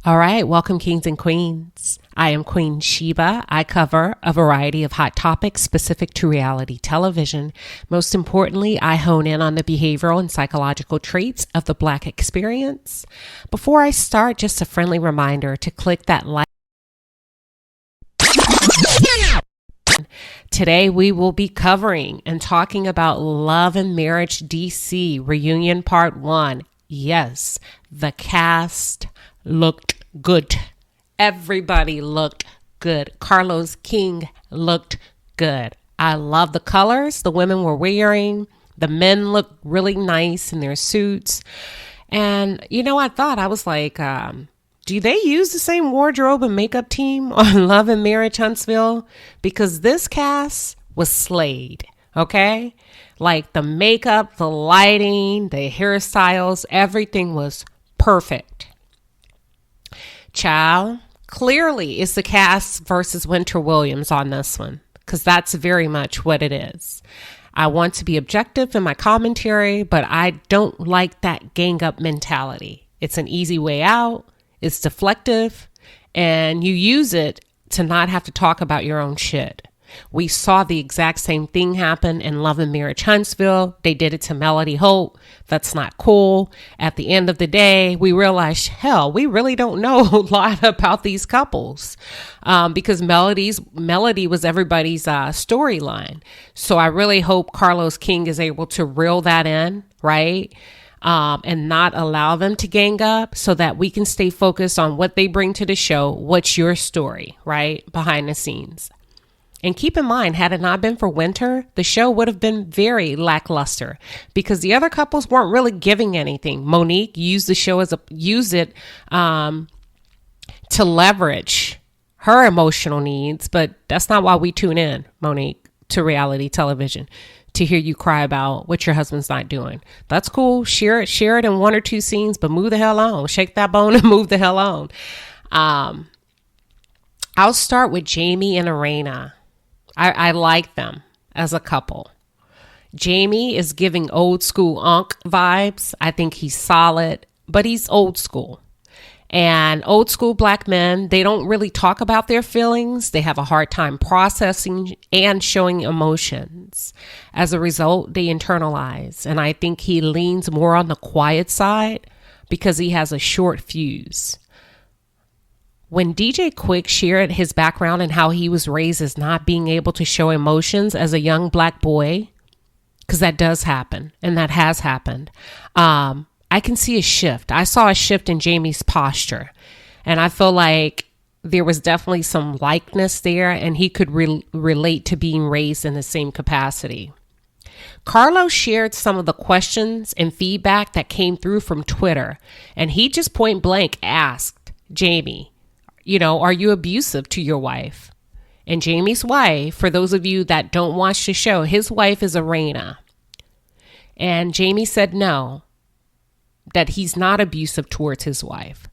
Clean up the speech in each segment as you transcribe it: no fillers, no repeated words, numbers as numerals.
All right, welcome kings and queens. I am Queen Sheba. I cover a variety of hot topics specific to reality television. Most importantly, I hone in on the behavioral and psychological traits of the Black experience. Before I start, just a friendly reminder to click that like. Today we will be covering and talking about Love and Marriage DC Reunion Part 1. Yes, the cast looked good. Everybody looked good. Carlos King looked good. I love the colors the women were wearing. The men looked really nice in their suits. And, I was like, do they use the same wardrobe and makeup team on Love and Marriage Huntsville? Because this cast was slayed, okay? Like the makeup, the lighting, the hairstyles, everything was perfect. Child, clearly it's the cast versus Winter Williams on this one, because that's very much what it is. I want to be objective in my commentary, but I don't like that gang up mentality. It's an easy way out. It's deflective, and you use it to not have to talk about your own shit. We saw the exact same thing happen in Love and Marriage Huntsville. They did it to Melody Holt. That's not cool. At the end of the day, we realized, hell, we really don't know a lot about these couples because Melody was everybody's storyline. So I really hope Carlos King is able to reel that in, right? And not allow them to gang up so that we can stay focused on what they bring to the show. What's your story, right? Behind the scenes. And keep in mind, had it not been for Winter, the show would have been very lackluster because the other couples weren't really giving anything. Monique used the show to leverage her emotional needs, but that's not why we tune in, Monique, to reality television, to hear you cry about what your husband's not doing. That's cool. Share it in one or two scenes, but move the hell on. Shake that bone and move the hell on. I'll start with Jamie and Arena. I like them as a couple. Jamie is giving old school Unc vibes. I think he's solid, but he's old school. And old school Black men, they don't really talk about their feelings. They have a hard time processing and showing emotions. As a result, they internalize. And I think he leans more on the quiet side because he has a short fuse. When DJ Quick shared his background and how he was raised as not being able to show emotions as a young Black boy, because that does happen and that has happened, I can see a shift. I saw a shift in Jamie's posture, and I feel like there was definitely some likeness there, and he could relate to being raised in the same capacity. Carlos shared some of the questions and feedback that came through from Twitter, and he just point blank asked Jamie, are you abusive to your wife? And Jamie's wife, for those of you that don't watch the show, his wife is Arena. And Jamie said no, that he's not abusive towards his wife.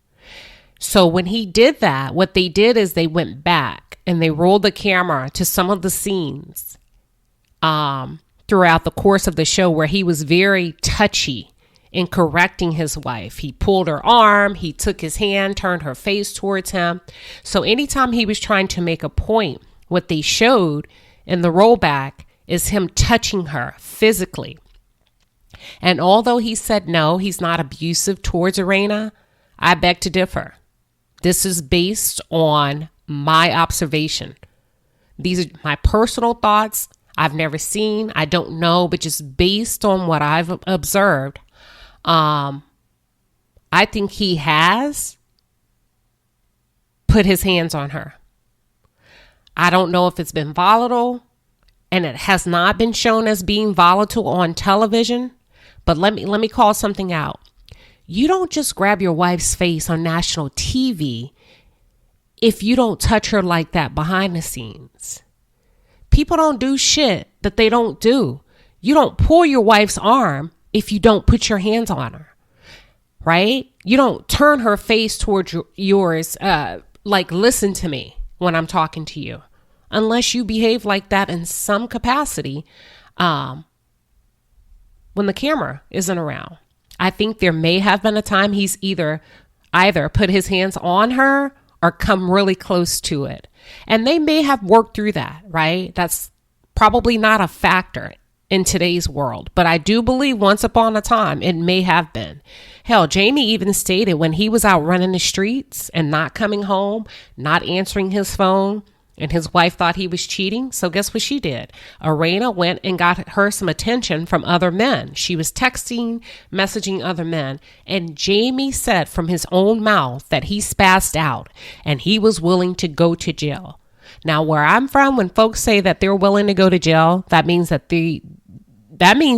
So when he did that, what they did is they went back and they rolled the camera to some of the scenes throughout the course of the show where he was very touchy in correcting his wife. He pulled her arm, he took his hand, turned her face towards him. So anytime he was trying to make a point, what they showed in the rollback is him touching her physically. And although he said no, he's not abusive towards Arena, I beg to differ. This is based on my observation. These are my personal thoughts. I've never seen, I don't know, but just based on what I've observed, I think he has put his hands on her. I don't know if it's been volatile, and it has not been shown as being volatile on television, but let me call something out. You don't just grab your wife's face on national TV if you don't touch her like that behind the scenes. People don't do shit that they don't do. You don't pull your wife's arm if you don't put your hands on her, right? You don't turn her face towards yours, like, listen to me when I'm talking to you, unless you behave like that in some capacity when the camera isn't around. I think there may have been a time he's either either put his hands on her or come really close to it. And they may have worked through that, right? That's probably not a factor in today's world, but I do believe once upon a time it may have been. Hell, Jamie even stated when he was out running the streets and not coming home, not answering his phone, and his wife thought he was cheating. So guess what she did? Arena went and got her some attention from other men. She was texting, messaging other men. And Jamie said from his own mouth that he spazzed out and he was willing to go to jail. Now, where I'm from, when folks say that they're willing to go to jail, that means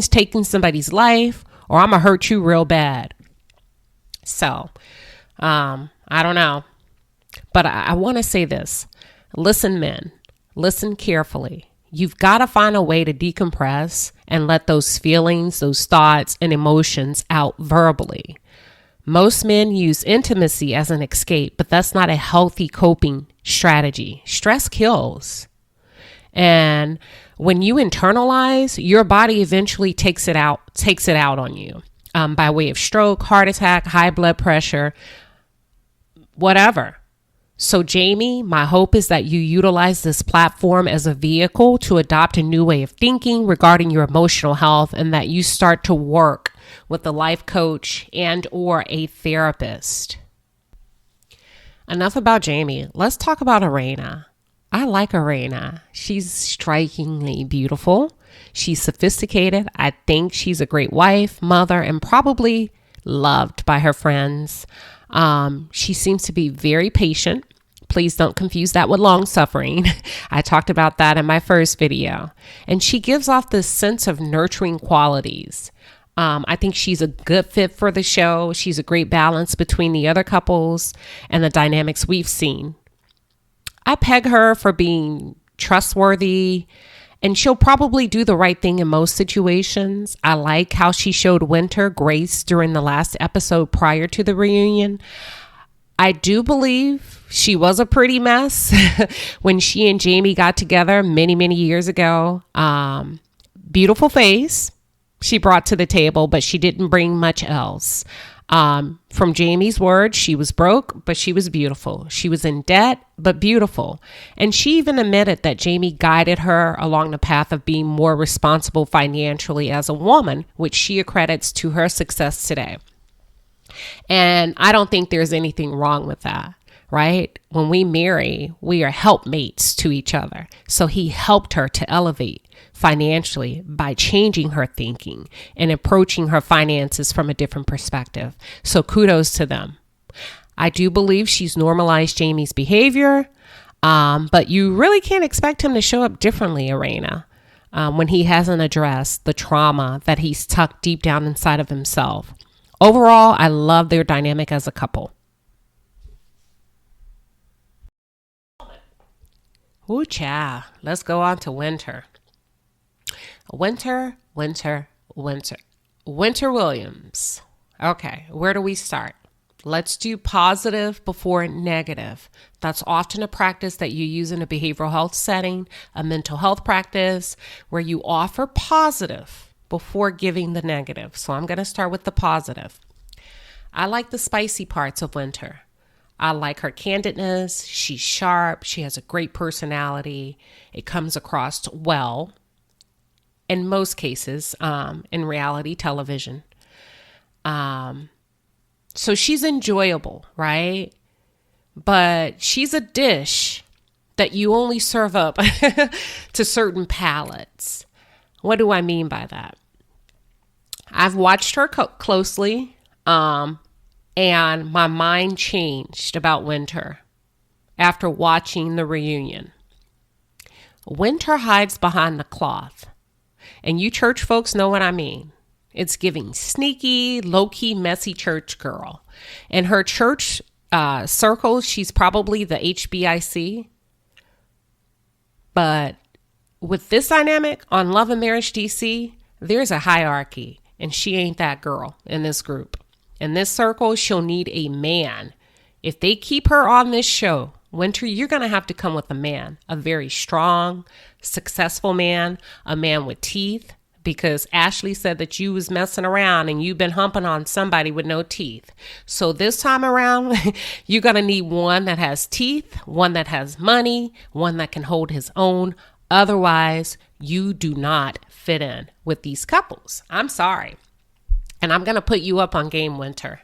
taking somebody's life, or I'm going to hurt you real bad. So, I don't know. But I want to say this. Listen, men, listen carefully. You've got to find a way to decompress and let those feelings, those thoughts and emotions out verbally. Most men use intimacy as an escape, but that's not a healthy coping strategy. Stress kills. And when you internalize, your body eventually takes it out on you by way of stroke, heart attack, high blood pressure, whatever. So Jamie, my hope is that you utilize this platform as a vehicle to adopt a new way of thinking regarding your emotional health, and that you start to work with a life coach and or a therapist. Enough about Jamie. Let's talk about Arena. I like Arena. She's strikingly beautiful. She's sophisticated. I think she's a great wife, mother, and probably loved by her friends. She seems to be very patient. Please don't confuse that with long suffering. I talked about that in my first video. And she gives off this sense of nurturing qualities. I think she's a good fit for the show. She's a great balance between the other couples and the dynamics we've seen. I peg her for being trustworthy, and she'll probably do the right thing in most situations. I like how she showed Winter grace during the last episode prior to the reunion. I do believe she was a pretty mess when she and Jamie got together many, many years ago. Beautiful face she brought to the table, but she didn't bring much else. From Jamie's words, she was broke, but she was beautiful. She was in debt, but beautiful. And she even admitted that Jamie guided her along the path of being more responsible financially as a woman, which she accredits to her success today. And I don't think there's anything wrong with that, right? When we marry, we are helpmates to each other. So he helped her to elevate financially by changing her thinking and approaching her finances from a different perspective. So kudos to them. I do believe she's normalized Jamie's behavior, but you really can't expect him to show up differently, Arena, when he hasn't addressed the trauma that he's tucked deep down inside of himself. Overall, I love their dynamic as a couple. Ooh, child. Let's go on to Winter. Winter Williams. Okay, where do we start? Let's do positive before negative. That's often a practice that you use in a behavioral health setting, a mental health practice, where you offer positive before giving the negative. So I'm going to start with the positive. I like the spicy parts of Winter. I like her candidness. She's sharp. She has a great personality. It comes across well in most cases, in reality television. So she's enjoyable, right? But she's a dish that you only serve up to certain palates. What do I mean by that? I've watched her closely, and my mind changed about Winter after watching the reunion. Winter hides behind the cloth, and you church folks know what I mean. It's giving sneaky, low-key, messy church girl. In her church circles, she's probably the HBIC. But with this dynamic on Love and Marriage DC, there's a hierarchy, and she ain't that girl in this group. In this circle, she'll need a man. If they keep her on this show, Winter, you're going to have to come with a man, a very strong, successful man, a man with teeth, because Ashley said that you was messing around and you've been humping on somebody with no teeth. So this time around, you're going to need one that has teeth, one that has money, one that can hold his own. Otherwise, you do not fit in with these couples. I'm sorry. And I'm going to put you up on game, Winter.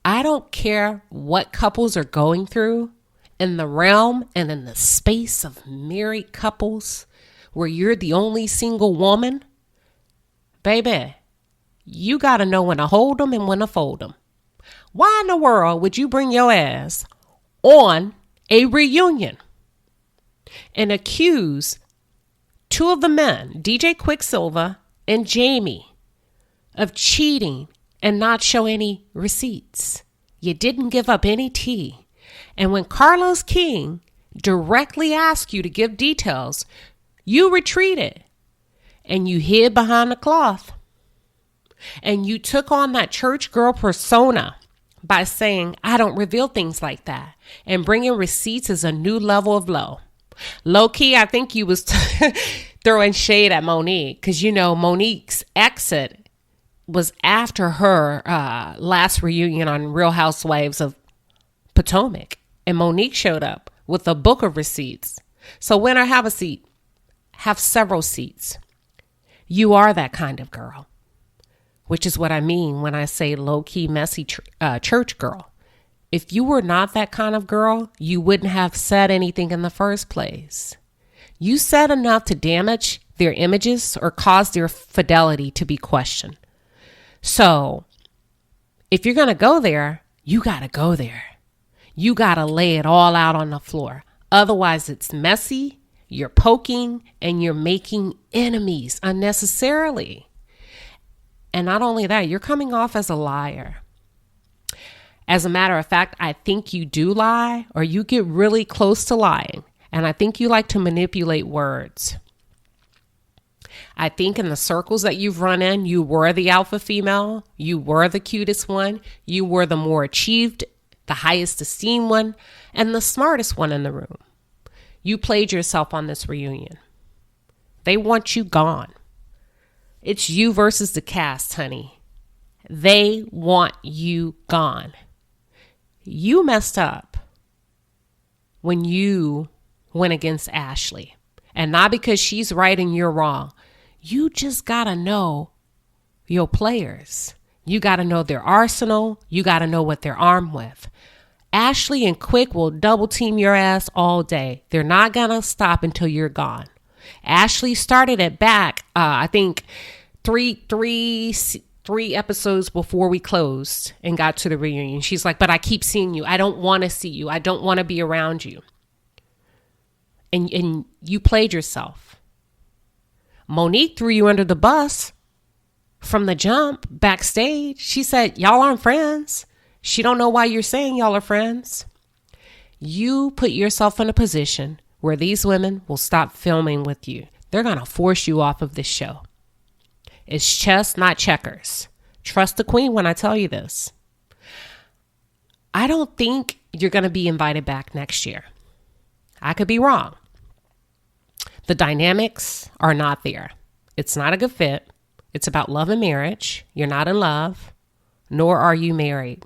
I don't care what couples are going through in the realm and in the space of married couples where you're the only single woman. Baby, you got to know when to hold them and when to fold them. Why in the world would you bring your ass on a reunion and accuse two of the men, DJ Quicksilver and Jamie, of cheating and not show any receipts? You didn't give up any tea. And when Carlos King directly asked you to give details, you retreated. And you hid behind the cloth. And you took on that church girl persona by saying, I don't reveal things like that. And bringing receipts is a new level of low. Low key, I think you was throwing shade at Monique. Because, you know, Monique's exit was after her last reunion on Real Housewives of Potomac. And Monique showed up with a book of receipts. So Winter, have a seat. Have several seats. You are that kind of girl, which is what I mean when I say low-key, messy church girl. If you were not that kind of girl, you wouldn't have said anything in the first place. You said enough to damage their images or cause their fidelity to be questioned. So if you're going to go there, you got to go there. You got to lay it all out on the floor. Otherwise, it's messy. You're poking and you're making enemies unnecessarily. And not only that, you're coming off as a liar. As a matter of fact, I think you do lie, or you get really close to lying. And I think you like to manipulate words. I think in the circles that you've run in, you were the alpha female. You were the cutest one. You were the more achieved, the highest esteemed one, and the smartest one in the room. You played yourself on this reunion. They want you gone. It's you versus the cast, honey. They want you gone. You messed up when you went against Ashley. And not because she's right and you're wrong. You just got to know your players. You got to know their arsenal. You got to know what they're armed with. Ashley and Quick will double team your ass all day. They're not going to stop until you're gone. Ashley started it back, I think, three episodes before we closed and got to the reunion. She's like, but I keep seeing you. I don't want to see you. I don't want to be around you. And you played yourself. Monique threw you under the bus from the jump backstage. She said, y'all aren't friends. She don't know why you're saying y'all are friends. You put yourself in a position where these women will stop filming with you. They're going to force you off of this show. It's chess, not checkers. Trust the queen when I tell you this. I don't think you're going to be invited back next year. I could be wrong. The dynamics are not there. It's not a good fit. It's about love and marriage. You're not in love, nor are you married.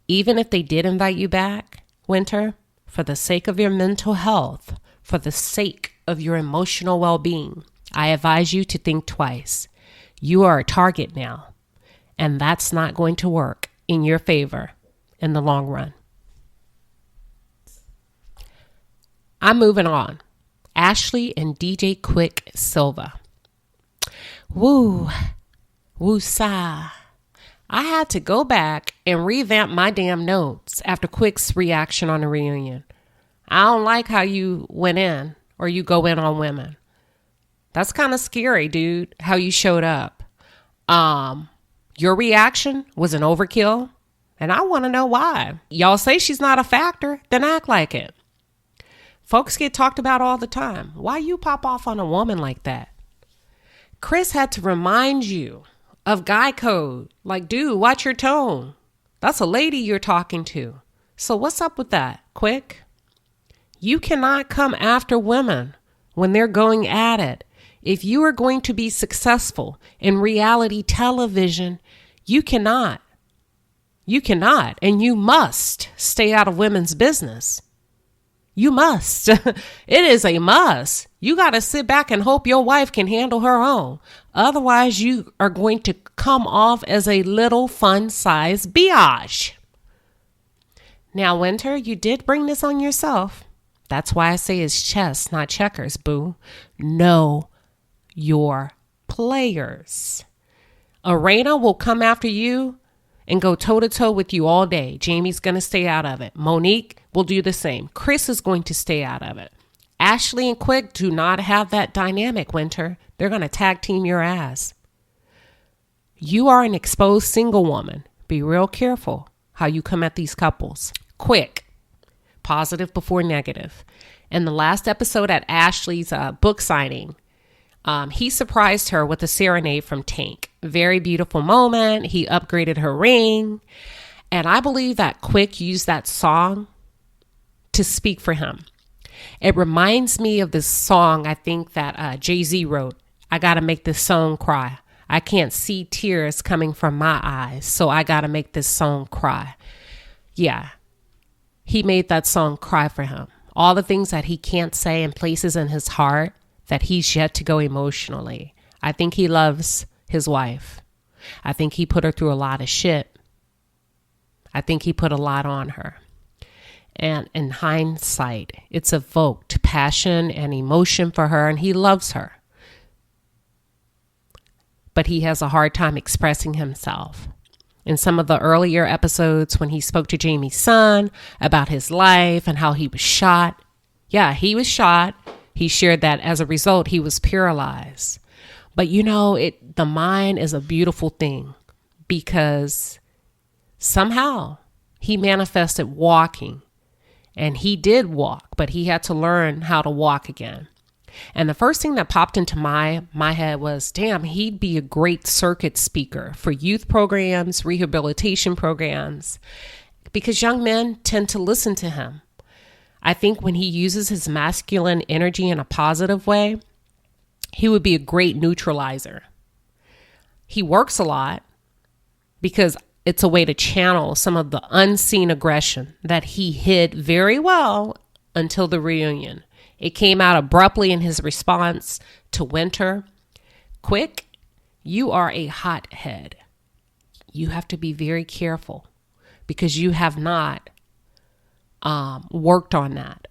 Even if they did invite you back, Winter, for the sake of your mental health, for the sake of your emotional well-being, I advise you to think twice. You are a target now, and that's not going to work in your favor in the long run. I'm moving on. Ashley and DJ Quicksilver. Woo sa. I had to go back and revamp my damn notes after Quick's reaction on the reunion. I don't like how you went in or you go in on women. That's kind of scary, dude, how you showed up. Your reaction was an overkill, and I want to know why. Y'all say she's not a factor, then act like it. Folks get talked about all the time. Why you pop off on a woman like that? Chris had to remind you of guy code. Like, dude, watch your tone. That's a lady you're talking to. So what's up with that? Quick. You cannot come after women when they're going at it. If you are going to be successful in reality television, you cannot, and you must stay out of women's business. You must. It is a must. You got to sit back and hope your wife can handle her own. Otherwise, you are going to come off as a little fun-sized biatch. Now, Winter, you did bring this on yourself. That's why I say it's chess, not checkers, boo. Know your players. Arena will come after you and go toe-to-toe with you all day. Jamie's going to stay out of it. Monique will do the same. Chris is going to stay out of it. Ashley and Quick do not have that dynamic, Winter. They're going to tag team your ass. You are an exposed single woman. Be real careful how you come at these couples. Quick. Positive before negative. In the last episode at Ashley's book signing, he surprised her with a serenade from Tank. Very beautiful moment. He upgraded her ring. And I believe that Quick used that song to speak for him. It reminds me of this song I think that Jay-Z wrote. I got to make this song cry. I can't see tears coming from my eyes, so I got to make this song cry. Yeah, he made that song cry for him. All the things that he can't say and places in his heart that he's yet to go emotionally. I think he loves his wife. I think he put her through a lot of shit. I think he put a lot on her. And in hindsight, it's evoked passion and emotion for her, and he loves her. But he has a hard time expressing himself. In some of the earlier episodes when he spoke to Jamie's son about his life and how he was shot. Yeah, he was shot. He shared that as a result, he was paralyzed. But you know, the mind is a beautiful thing because somehow he manifested walking. And he did walk, but he had to learn how to walk again. And the first thing that popped into my head was, damn, he'd be a great circuit speaker for youth programs, rehabilitation programs, because young men tend to listen to him. I think when he uses his masculine energy in a positive way, he would be a great neutralizer. He works a lot because it's a way to channel some of the unseen aggression that he hid very well until the reunion. It came out abruptly in his response to Winter. Quick, you are a hothead. You have to be very careful because you have not worked on that.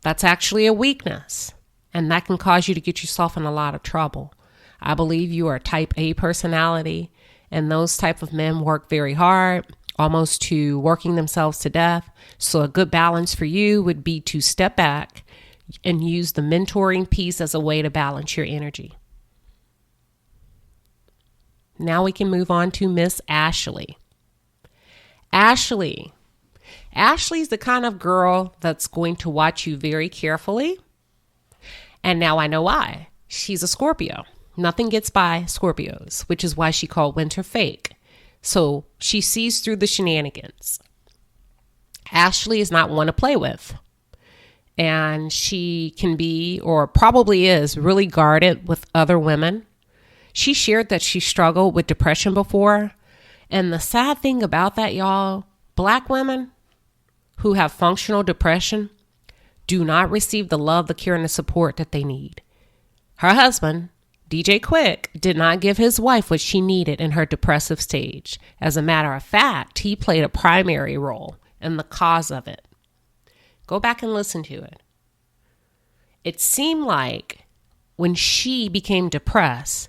That's actually a weakness, and that can cause you to get yourself in a lot of trouble. I believe you are type A personality, and those type of men work very hard, almost to working themselves to death. So a good balance for you would be to step back and use the mentoring piece as a way to balance your energy. Now we can move on to Miss Ashley. Ashley's the kind of girl that's going to watch you very carefully. And now I know why. She's a Scorpio. Nothing gets by Scorpios, which is why she called Winter fake. So she sees through the shenanigans. Ashley is not one to play with. And she can be, or probably is, really guarded with other women. She shared that she struggled with depression before. And the sad thing about that, y'all, Black women who have functional depression do not receive the love, the care, and the support that they need. Her husband, DJ Quick, did not give his wife what she needed in her depressive stage. As a matter of fact, he played a primary role in the cause of it. Go back and listen to it. It seemed like when she became depressed,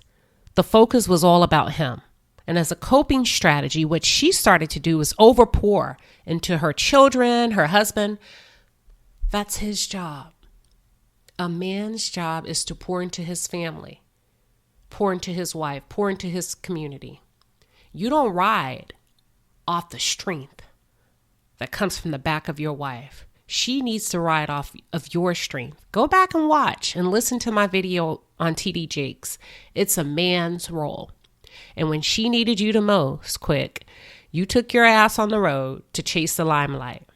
the focus was all about him. And as a coping strategy, what she started to do was overpour into her children, her husband. That's his job. A man's job is to pour into his family, pour into his wife, pour into his community. You don't ride off the strength that comes from the back of your wife. She needs to ride off of your strength. Go back and watch and listen to my video on TD Jakes. It's a man's role. And when she needed you the most, Quick, you took your ass on the road to chase the limelight.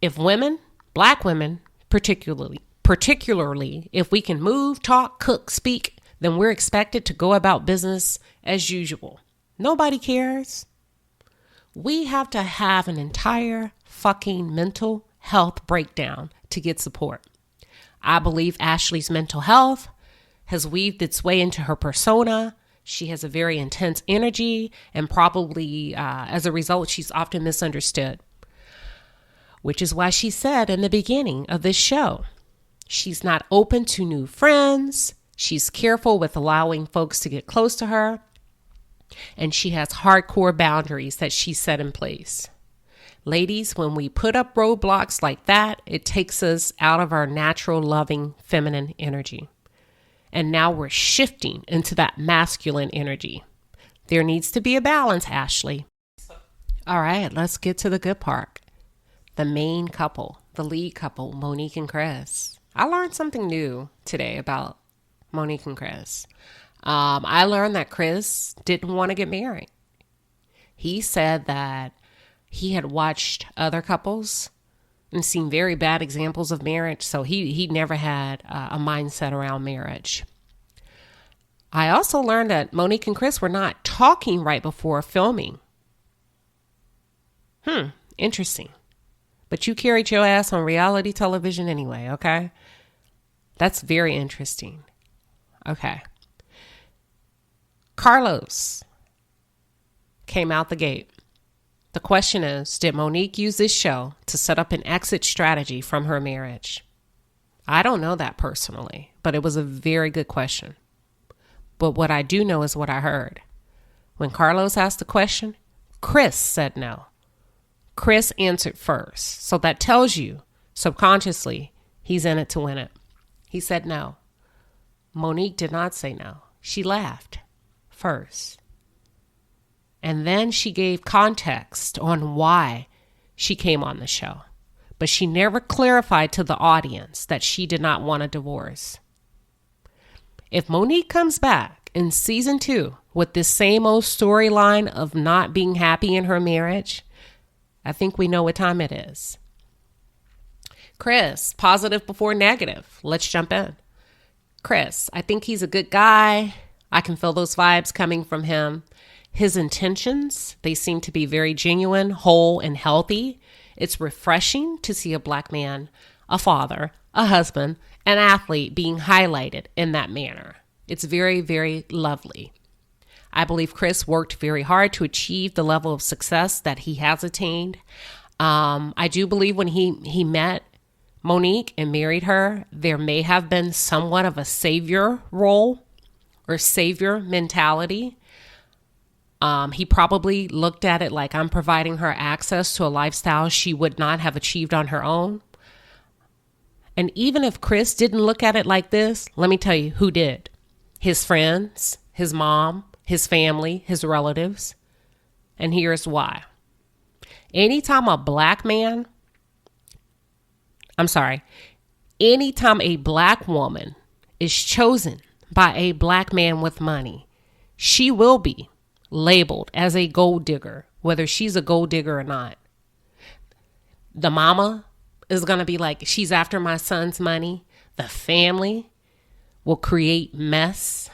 If women, Black women particularly, Particularly if we can move, talk, cook, speak, then we're expected to go about business as usual. Nobody cares. We have to have an entire fucking mental health breakdown to get support. I believe Ashley's mental health has weaved its way into her persona. She has a very intense energy, and probably as a result, she's often misunderstood, which is why she said in the beginning of this show, she's not open to new friends. She's careful with allowing folks to get close to her, and she has hardcore boundaries that she set in place. Ladies, when we put up roadblocks like that, it takes us out of our natural, loving, feminine energy. And now we're shifting into that masculine energy. There needs to be a balance, Ashley. All right, let's get to the good part. The main couple, the lead couple, Monique and Chris. I learned something new today about Monique and Chris. I learned that Chris didn't want to get married. He said that he had watched other couples and seen very bad examples of marriage, so he never had a mindset around marriage. I also learned that Monique and Chris were not talking right before filming. Interesting. But you carried your ass on reality television anyway, okay? That's very interesting. Okay. Carlos came out the gate. The question is, did Monique use this show to set up an exit strategy from her marriage? I don't know that personally, but it was a very good question. But what I do know is what I heard. When Carlos asked the question, Chris said no. Chris answered first. So that tells you, subconsciously, he's in it to win it. He said no. Monique did not say no. She laughed first. And then she gave context on why she came on the show. But she never clarified to the audience that she did not want a divorce. If Monique comes back in season 2 with this same old storyline of not being happy in her marriage, I think we know what time it is. Chris, positive before negative. Let's jump in. Chris, I think he's a good guy. I can feel those vibes coming from him. His intentions, they seem to be very genuine, whole, and healthy. It's refreshing to see a Black man, a father, a husband, an athlete being highlighted in that manner. It's very, very lovely. I believe Chris worked very hard to achieve the level of success that he has attained. I do believe when he met Monique and married her, there may have been somewhat of a savior role or savior mentality. He probably looked at it like, I'm providing her access to a lifestyle she would not have achieved on her own. And even if Chris didn't look at it like this, let me tell you who did. His friends, his mom, his family, his relatives. And here's why. Anytime a Black woman is chosen by a Black man with money, she will be labeled as a gold digger, whether she's a gold digger or not. The mama is going to be like, she's after my son's money. The family will create mess,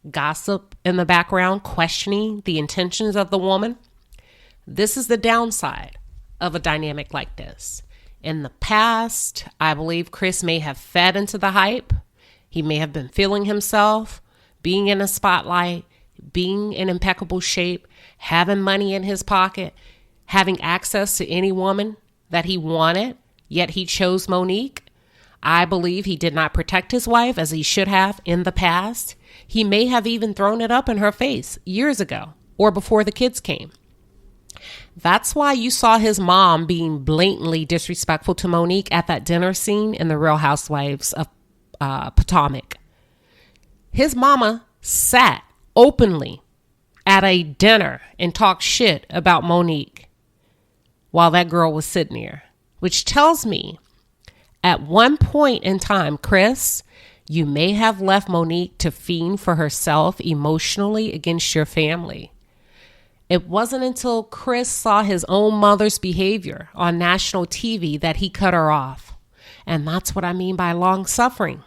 gossip in the background, questioning the intentions of the woman. This is the downside of a dynamic like this. In the past, I believe Chris may have fed into the hype. He may have been feeling himself, being in a spotlight, being in impeccable shape, having money in his pocket, having access to any woman that he wanted, yet he chose Monique. I believe he did not protect his wife as he should have in the past. He may have even thrown it up in her face years ago or before the kids came. That's why you saw his mom being blatantly disrespectful to Monique at that dinner scene in The Real Housewives of Potomac. His mama sat openly at a dinner and talked shit about Monique while that girl was sitting there, which tells me at one point in time, Chris, you may have left Monique to fend for herself emotionally against your family. It wasn't until Chris saw his own mother's behavior on national TV that he cut her off. And that's what I mean by long suffering.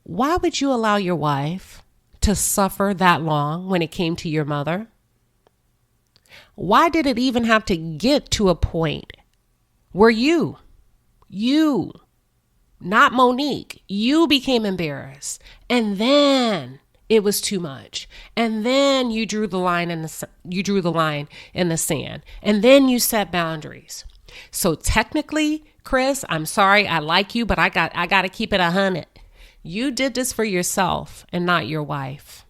Why would you allow your wife to suffer that long when it came to your mother? Why did it even have to get to a point where you, not Monique, you became embarrassed, and then it was too much, and then you drew the line in the sand, and then you set boundaries? So technically, Chris, I'm sorry, I like you, but I got to keep it 100. You did this for yourself and not your wife.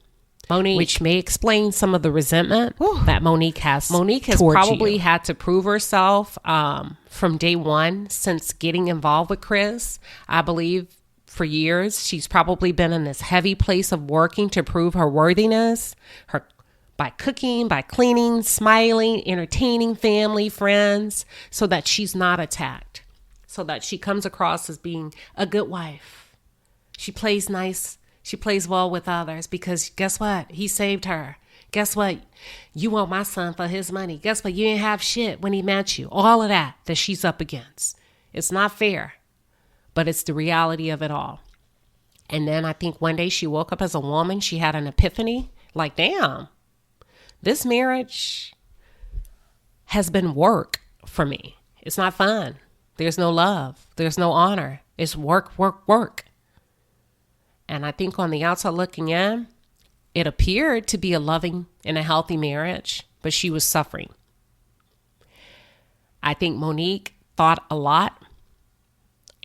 Monique, which may explain some of the resentment that Monique has. Monique has probably had to prove herself from day one since getting involved with Chris. I believe for years she's probably been in this heavy place of working to prove her worthiness. By cooking, by cleaning, smiling, entertaining family, friends, so that she's not attacked, so that she comes across as being a good wife. She plays nice. She plays well with others because guess what? He saved her. Guess what? You want my son for his money. Guess what? You didn't have shit when he met you. All of that she's up against. It's not fair, but it's the reality of it all. And then I think one day she woke up as a woman. She had an epiphany like, damn, this marriage has been work for me. It's not fun. There's no love. There's no honor. It's work, work, work. And I think on the outside looking in, it appeared to be a loving and a healthy marriage, but she was suffering. I think Monique thought a lot,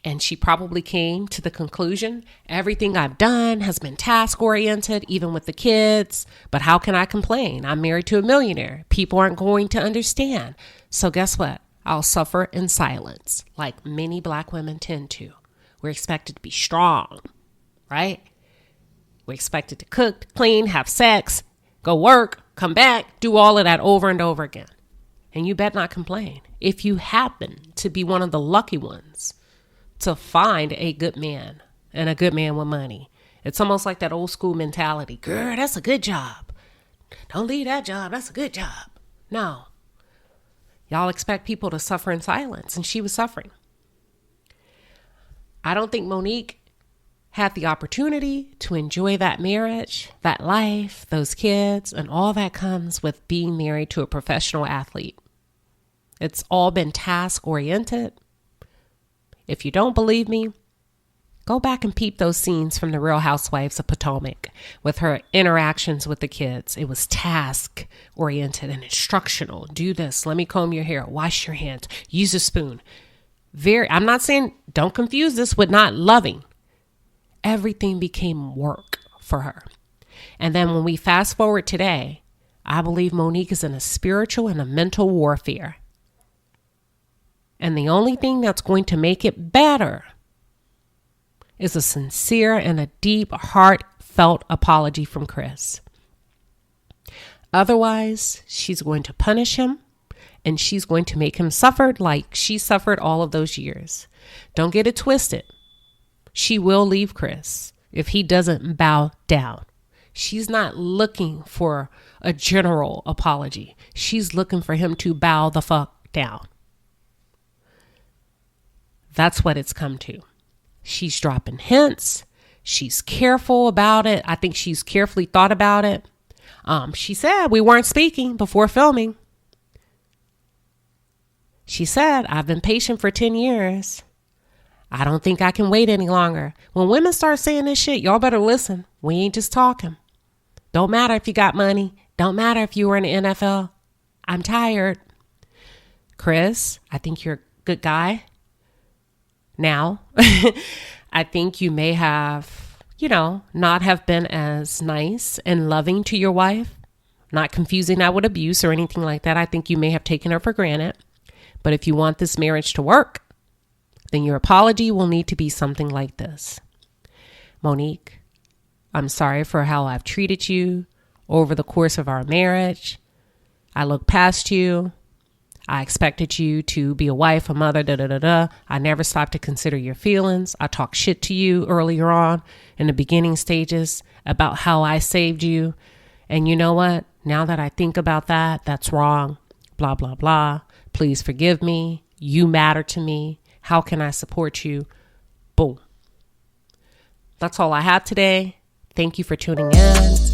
and she probably came to the conclusion, everything I've done has been task-oriented, even with the kids, but how can I complain? I'm married to a millionaire. People aren't going to understand. So guess what? I'll suffer in silence, like many Black women tend to. We're expected to be strong. Right? We're expected to cook, clean, have sex, go work, come back, do all of that over and over again. And you bet not complain. If you happen to be one of the lucky ones to find a good man and a good man with money, it's almost like that old school mentality. Girl, that's a good job. Don't leave that job. That's a good job. No. Y'all expect people to suffer in silence, and she was suffering. I don't think Monique had the opportunity to enjoy that marriage, that life, those kids, and all that comes with being married to a professional athlete. It's all been task-oriented. If you don't believe me, go back and peep those scenes from The Real Housewives of Potomac with her interactions with the kids. It was task-oriented and instructional. Do this. Let me comb your hair. Wash your hands. Use a spoon. I'm not saying, don't confuse this with not loving. Everything became work for her. And then when we fast forward today, I believe Monique is in a spiritual and a mental warfare. And the only thing that's going to make it better is a sincere and a deep, heartfelt apology from Chris. Otherwise, she's going to punish him and she's going to make him suffer like she suffered all of those years. Don't get it twisted. She will leave Chris if he doesn't bow down. She's not looking for a general apology. She's looking for him to bow the fuck down. That's what it's come to. She's dropping hints. She's careful about it. I think she's carefully thought about it. She said we weren't speaking before filming. She said, I've been patient for 10 years. I don't think I can wait any longer. When women start saying this shit, y'all better listen. We ain't just talking. Don't matter if you got money. Don't matter if you were in the NFL. I'm tired. Chris, I think you're a good guy. Now, I think you may have, not have been as nice and loving to your wife. Not confusing that with abuse or anything like that. I think you may have taken her for granted. But if you want this marriage to work, then your apology will need to be something like this. Monique, I'm sorry for how I've treated you over the course of our marriage. I looked past you. I expected you to be a wife, a mother, I never stopped to consider your feelings. I talked shit to you earlier on in the beginning stages about how I saved you. And you know what? Now that I think about that, that's wrong. Blah, blah, blah. Please forgive me. You matter to me. How can I support you? Boom. That's all I have today. Thank you for tuning in.